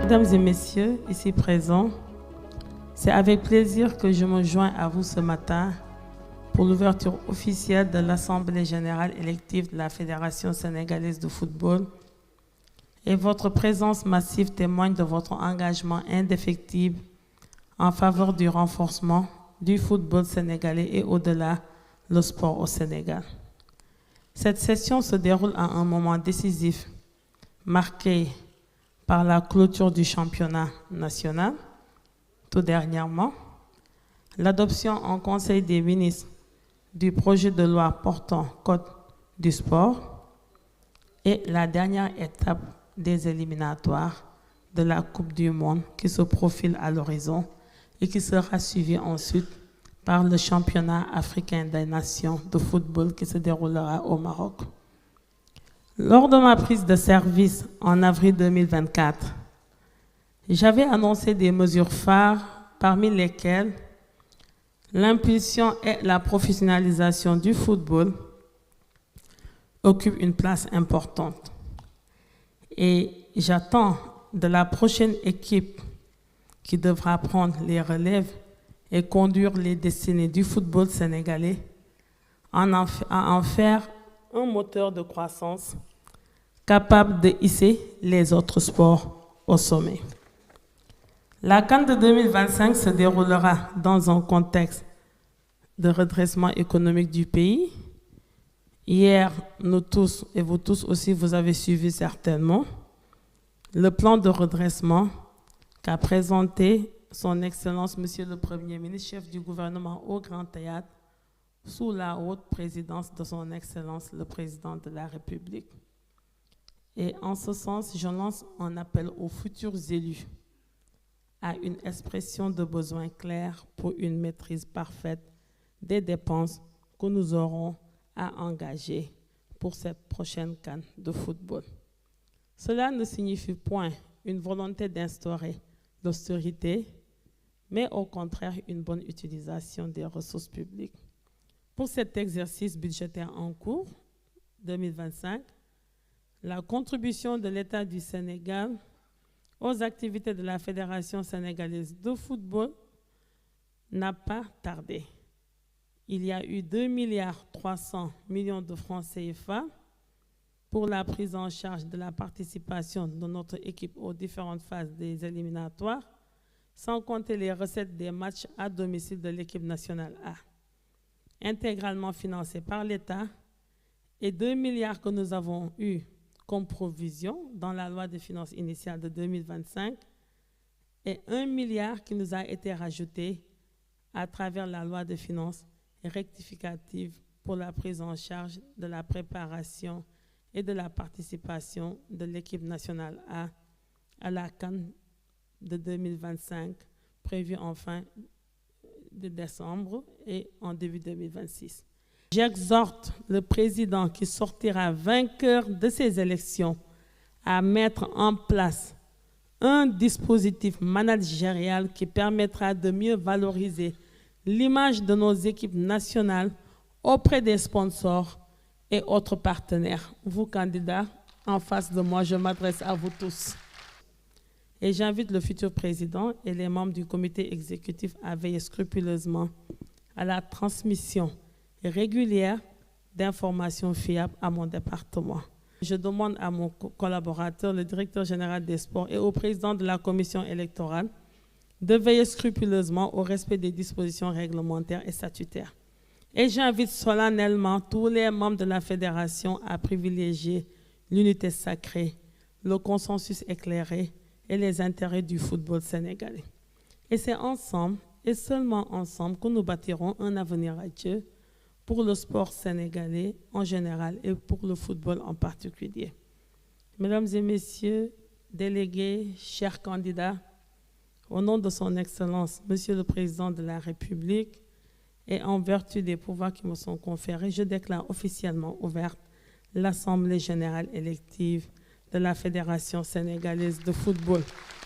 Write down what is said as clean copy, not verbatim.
Mesdames et messieurs, ici présents, c'est avec plaisir que je me joins à vous ce matin pour l'ouverture officielle de l'Assemblée générale élective de la Fédération sénégalaise de football. Et votre présence massive témoigne de votre engagement indéfectible en faveur du renforcement du football sénégalais et au-delà, le sport au Sénégal. Cette session se déroule à un moment décisif, marqué par la clôture du championnat national, tout dernièrement, l'adoption en Conseil des ministres du projet de loi portant Code du sport et la dernière étape des éliminatoires de la Coupe du Monde qui se profile à l'horizon et qui sera suivie ensuite par le championnat africain des nations de football qui se déroulera au Maroc. Lors de ma prise de service en avril 2024, j'avais annoncé des mesures phares parmi lesquelles l'impulsion et la professionnalisation du football occupent une place importante. Et j'attends de la prochaine équipe qui devra prendre les relèves et conduire les destinées du football sénégalais à en faire un moteur de croissance capable de hisser les autres sports au sommet. La CAN de 2025 se déroulera dans un contexte de redressement économique du pays. Hier, nous tous, et vous tous aussi, vous avez suivi certainement le plan de redressement qu'a présenté son Excellence, Monsieur le Premier ministre, chef du gouvernement au Grand Théâtre, sous la haute présidence de son Excellence, le Président de la République. Et en ce sens, je lance un appel aux futurs élus à une expression de besoins clairs pour une maîtrise parfaite des dépenses que nous aurons à engager pour cette prochaine CAN de football. Cela ne signifie point une volonté d'instaurer l'austérité, mais au contraire une bonne utilisation des ressources publiques. Pour cet exercice budgétaire en cours, 2025, la contribution de l'État du Sénégal aux activités de la Fédération sénégalaise de football n'a pas tardé. Il y a eu 2,3 milliards de francs CFA pour la prise en charge de la participation de notre équipe aux différentes phases des éliminatoires, sans compter les recettes des matchs à domicile de l'équipe nationale A, intégralement financées par l'État, et 2 milliards que nous avons eus comme provision dans la loi de finances initiale de 2025 et 1 milliard qui nous a été rajouté à travers la loi de finances rectificative pour la prise en charge de la préparation et de la participation de l'équipe nationale A à la CAN de 2025 prévue en fin de décembre et en début 2026. J'exhorte le président qui sortira vainqueur de ces élections à mettre en place un dispositif managérial qui permettra de mieux valoriser l'image de nos équipes nationales auprès des sponsors et autres partenaires. Vous, candidats, en face de moi, je m'adresse à vous tous. Et j'invite le futur président et les membres du comité exécutif à veiller scrupuleusement à la transmission régulière d'informations fiables à mon département. Je demande à mon collaborateur, le directeur général des sports et au président de la commission électorale de veiller scrupuleusement au respect des dispositions réglementaires et statutaires. Et j'invite solennellement tous les membres de la fédération à privilégier l'unité sacrée, le consensus éclairé et les intérêts du football sénégalais. Et c'est ensemble, et seulement ensemble, que nous bâtirons un avenir radieux pour le sport sénégalais en général et pour le football en particulier. Mesdames et messieurs, délégués, chers candidats, au nom de son Excellence, Monsieur le Président de la République, et en vertu des pouvoirs qui me sont conférés, je déclare officiellement ouverte l'Assemblée générale élective de la Fédération sénégalaise de football.